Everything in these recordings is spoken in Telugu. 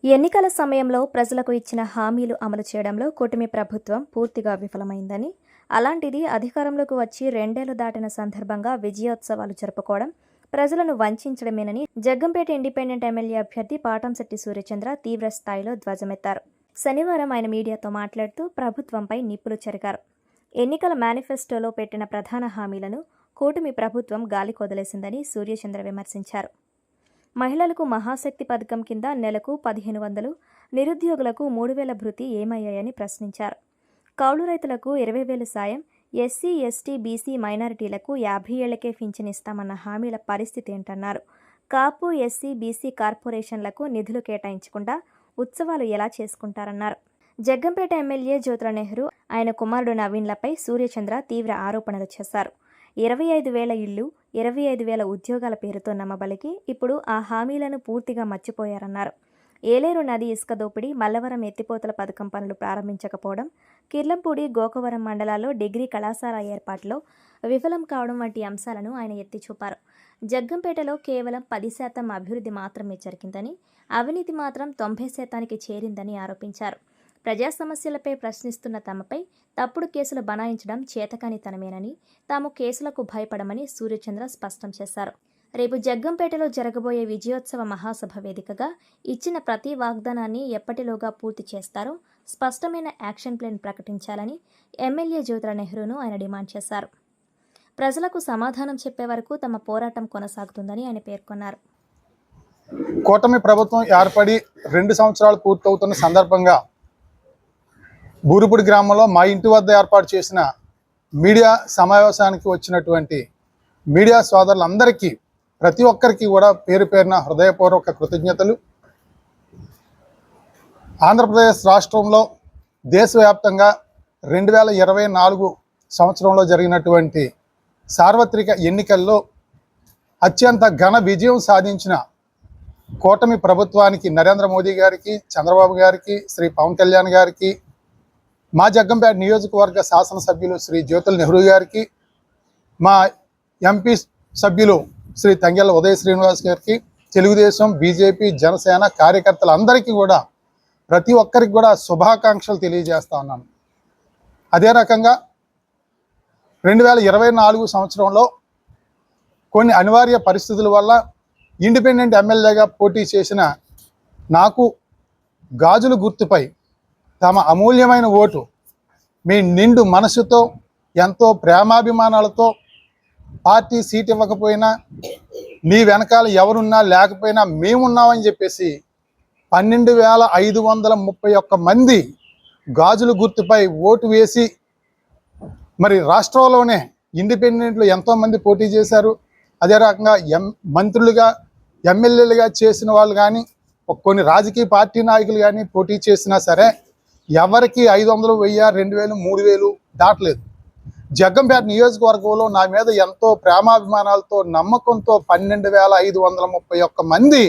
ఎన్నికల సమయంలో ప్రజలకు ఇచ్చిన హామీలు అమలు చేయడంలో కూటమి ప్రభుత్వం పూర్తిగా విఫలమైందని, అలాంటిది అధికారంలోకి వచ్చి 2 ఏళ్లు దాటిన సందర్భంగా విజయోత్సవాలు జరుపుకోవడం ప్రజలను వంచడమేనని జగ్గంపేట ఇండిపెండెంట్ ఎమ్మెల్యే అభ్యర్థి పాటంశెట్టి సూర్యచంద్ర తీవ్ర స్థాయిలో ధ్వజమెత్తారు. శనివారం ఆయన మీడియాతో మాట్లాడుతూ ప్రభుత్వంపై నిప్పులు చెరిగారు. ఎన్నికల మేనిఫెస్టోలో పెట్టిన ప్రధాన హామీలను కూటమి ప్రభుత్వం గాలికొదిలేసిందని సూర్యచంద్ర విమర్శించారు. మహిళలకు మహాశక్తి పథకం కింద నెలకు 1500, నిరుద్యోగులకు 3000 భృతి ఏమయ్యాయని ప్రశ్నించారు. కౌలు రైతులకు 20,000 సాయం, ఎస్సీ, ఎస్టీ, బీసీ, మైనారిటీలకు 50 ఏళ్లకే పింఛనిస్తామన్న హామీల పరిస్థితి ఏంటన్నారు. కాపు, ఎస్సీ, బీసీ కార్పొరేషన్లకు నిధులు కేటాయించకుండా ఉత్సవాలు ఎలా చేసుకుంటారన్నారు. జగ్గంపేట ఎమ్మెల్యే జ్యోతుల నెహ్రూ, ఆయన కుమారుడు నవీన్లపై సూర్యచంద్ర తీవ్ర ఆరోపణలు చేశారు. 25,000 ఇళ్లు, 25,000 ఉద్యోగాల పేరుతో నమ్మబలికి ఇప్పుడు ఆ హామీలను పూర్తిగా మర్చిపోయారన్నారు. ఏలేరు నది ఇసుక దోపిడీ, మల్లవరం ఎత్తిపోతల పథకం పనులు ప్రారంభించకపోవడం, కిర్లంపూడి, గోకవరం మండలాల్లో డిగ్రీ కళాశాల ఏర్పాటులో విఫలం కావడం వంటి అంశాలను ఆయన ఎత్తిచూపారు. జగ్గంపేటలో కేవలం 10% అభివృద్ధి మాత్రమే జరిగిందని, అవినీతి మాత్రం 90% చేరిందని ఆరోపించారు. ప్రజా సమస్యలపై ప్రశ్నిస్తున్న తమపై తప్పుడు కేసులు బనాయించడం చేతకానితనమేనని, తాము కేసులకు భయపడమని సూర్యచంద్ర స్పష్టం చేశారు. రేపు జగ్గంపేటలో జరగబోయే విజయోత్సవ మహాసభ వేదికగా ఇచ్చిన ప్రతి వాగ్దానాన్ని ఎప్పటిలోగా పూర్తి చేస్తారో స్పష్టమైన యాక్షన్ ప్లాన్ ప్రకటించాలని ఎమ్మెల్యే జ్యోతుల నెహ్రూను ఆయన డిమాండ్ చేశారు. ప్రజలకు సమాధానం చెప్పే వరకు తమ పోరాటం కొనసాగుతుందని ఆయన పేర్కొన్నారు. కూటమి ప్రభుత్వం ఏర్పడి 2 సంవత్సరాలు పూర్తవుతున్న సందర్భంగా బూరుపూడి గ్రామంలో మా ఇంటి వద్ద ఏర్పాటు చేసిన మీడియా సమావేశానికి వచ్చినటువంటి మీడియా సోదరులందరికీ, ప్రతి ఒక్కరికి కూడా పేరు పేరున హృదయపూర్వక కృతజ్ఞతలు. ఆంధ్రప్రదేశ్ రాష్ట్రంలో దేశవ్యాప్తంగా 2024 సంవత్సరంలో జరిగినటువంటి సార్వత్రిక ఎన్నికల్లో అత్యంత ఘన విజయం సాధించిన కూటమి ప్రభుత్వానికి, నరేంద్ర మోదీ గారికి, చంద్రబాబు గారికి, శ్రీ పవన్ కళ్యాణ్ గారికి, మా జగ్గంపేట నియోజకవర్గ శాసనసభ్యులు శ్రీ జ్యోతుల నెహ్రూ గారికి, మా ఎంపీ సభ్యులు శ్రీ తంగెళ్ళ ఉదయ శ్రీనివాస్ గారికి, తెలుగుదేశం, బీజేపీ, జనసేన కార్యకర్తలందరికీ కూడా, ప్రతి ఒక్కరికి కూడా శుభాకాంక్షలు తెలియజేస్తా ఉన్నాను. అదే రకంగా 2024 సంవత్సరంలో కొన్ని అనివార్య పరిస్థితుల వల్ల ఇండిపెండెంట్ ఎమ్మెల్యేగా పోటీ చేసిన నాకు గాజుల గుర్తుపై తమ అమూల్యమైన ఓటు మీ నిండు మనసుతో, ఎంతో ప్రేమాభిమానాలతో, పార్టీ సీట్ ఇవ్వకపోయినా, మీ వెనకాల ఎవరున్నా లేకపోయినా మేమున్నామని చెప్పేసి 12,531 మంది గాజుల గుర్తుపై ఓటు వేసి, మరి రాష్ట్రంలోనే ఇండిపెండెంట్లు ఎంతోమంది పోటీ చేశారు. అదే రకంగా మంత్రులుగా, ఎమ్మెల్యేలుగా చేసిన వాళ్ళు కానీ, కొన్ని రాజకీయ పార్టీ నాయకులు కానీ పోటీ చేసినా సరే ఎవరికి 500, 1000, 2000, 3000 దాటలేదు. జగ్గంపేట నియోజకవర్గంలో నా మీద ఎంతో ప్రేమాభిమానాలతో, నమ్మకంతో 12,531 మంది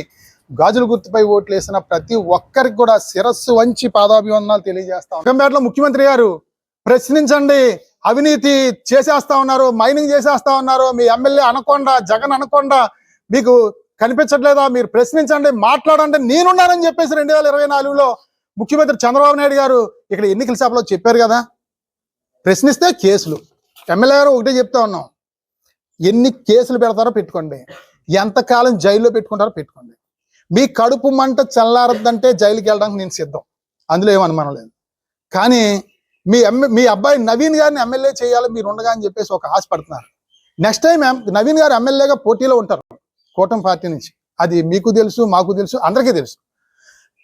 గాజుల గుర్తుపై ఓట్లు వేసిన ప్రతి ఒక్కరికి కూడా శిరస్సు వంచి పాదాభివందనాలు తెలియజేస్తాం. జగ్గంపేటలో ముఖ్యమంత్రి గారు ప్రశ్నించండి, అవినీతి చేసేస్తా ఉన్నారు, మైనింగ్ చేసేస్తా ఉన్నారు, మీ ఎమ్మెల్యే అనకొండ, జగన్ అనకొండ మీకు కనిపించట్లేదా, మీరు ప్రశ్నించండి, మాట్లాడండి, నేనున్నానని చెప్పేసి 2024లో ముఖ్యమంత్రి చంద్రబాబు నాయుడు గారు ఇక్కడ ఎన్నికల సభలో చెప్పారు కదా. ప్రశ్నిస్తే కేసులు. ఎమ్మెల్యే గారు ఒకటే చెప్తా ఉన్నాం, ఎన్ని కేసులు పెడతారో పెట్టుకోండి, ఎంతకాలం జైల్లో పెట్టుకుంటారో పెట్టుకోండి, మీ కడుపు మంట చల్లారద్దంటే జైలుకి వెళ్ళడానికి నేను సిద్ధం, అందులో ఏమనుమానం లేదు. కానీ మీ అబ్బాయి నవీన్ గారిని ఎమ్మెల్యే చేయాలి మీరు ఉండగా అని చెప్పేసి ఒక ఆశ పడుతున్నారు. నెక్స్ట్ టైం నవీన్ గారు ఎమ్మెల్యేగా పోటీలో ఉంటారు కూటమి పార్టీ నుంచి. అది మీకు తెలుసు, మాకు తెలుసు, అందరికీ తెలుసు.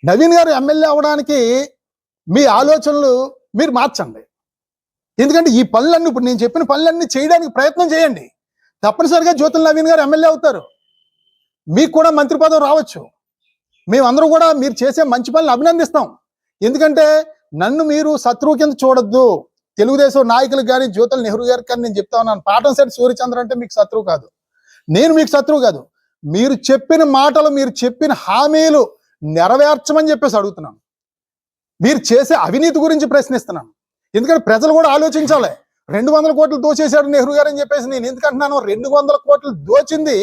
నవీన్ గారు ఎమ్మెల్యే అవ్వడానికి మీ ఆలోచనలు మీరు మార్చండి. ఎందుకంటే ఈ పనులన్నీ, ఇప్పుడు నేను చెప్పిన పనులన్నీ చేయడానికి ప్రయత్నం చేయండి. తప్పనిసరిగా జ్యోతుల నవీన్ గారు ఎమ్మెల్యే అవుతారు, మీకు కూడా మంత్రి పదవి రావచ్చు. మేమందరూ కూడా మీరు చేసే మంచి పనులు అభినందిస్తాం. ఎందుకంటే నన్ను మీరు శత్రువు కింద చూడొద్దు. తెలుగుదేశం నాయకులకు కానీ, జ్యోతుల నెహ్రూ గారికి కానీ నేను చెప్తా ఉన్నాను, పాటంశెట్టి సూర్యచంద్ర అంటే మీకు శత్రువు కాదు, నేను మీకు శత్రువు కాదు. మీరు చెప్పిన మాటలు, మీరు చెప్పిన హామీలు నెరవేర్చమని చెప్పేసి అడుగుతున్నాను. మీరు చేసే అవినీతి గురించి ప్రశ్నిస్తున్నాను. ఎందుకంటే ప్రజలు కూడా ఆలోచించాలి. 200 కోట్లు దోచేశాడు నెహ్రూ గారు అని చెప్పేసి నేను ఎందుకంటున్నాను, 200 కోట్లు దోచింది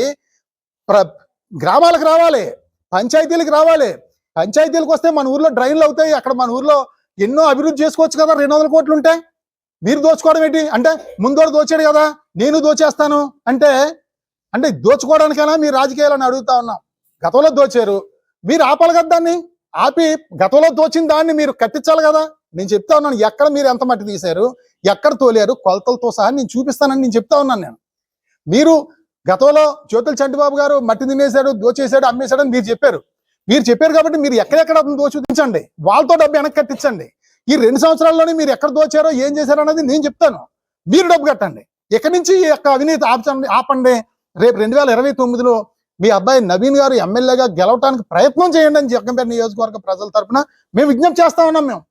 గ్రామాలకు రావాలి, పంచాయతీలకు రావాలి, పంచాయతీలకు వస్తే మన ఊర్లో డ్రైన్లు అవుతాయి, అక్కడ మన ఊర్లో ఎన్నో అభివృద్ధి చేసుకోవచ్చు కదా. 200 కోట్లు ఉంటే మీరు దోచుకోవడం ఏంటి? అంటే ముందోడు దోచాడు కదా నేను దోచేస్తాను అంటే అంటే దోచుకోవడానికైనా మీరు రాజకీయాలని అడుగుతా ఉన్నాం. గతంలో దోచారు, మీరు ఆపాలి కదా దాన్ని. ఆపి గతంలో దోచిన దాన్ని మీరు కట్టించాలి కదా. నేను చెప్తా ఉన్నాను, ఎక్కడ మీరు ఎంత మట్టి తీశారు, ఎక్కడ తోలారు, కొలతలతో సహా నేను చూపిస్తానని నేను చెప్తా ఉన్నాను. మీరు గతంలో జ్యోతుల చంటిబాబు గారు మట్టి తినేశాడు, దోచేశాడు, అమ్మేశాడు అని మీరు చెప్పారు కాబట్టి మీరు ఎక్కడెక్కడ అతను దోచుదించండి, వాళ్ళతో డబ్బు వెనక్కి కట్టించండి. ఈ 2 సంవత్సరాల్లోనే మీరు ఎక్కడ దోచారో ఏం చేశారో అనేది నేను చెప్తాను. మీరు డబ్బు కట్టండి. ఇక్కడి నుంచి ఈ యొక్క అవినీతి ఆపండి. రేపు 2029లో మీ అబ్బాయి నవీన్ గారు ఎమ్మెల్యేగా గెలవడానికి ప్రయత్నం చేయండి అని జగ్గంపేట నియోజకవర్గ ప్రజల తరపున మేము విజ్ఞప్తి చేస్తా ఉన్నాం. మేము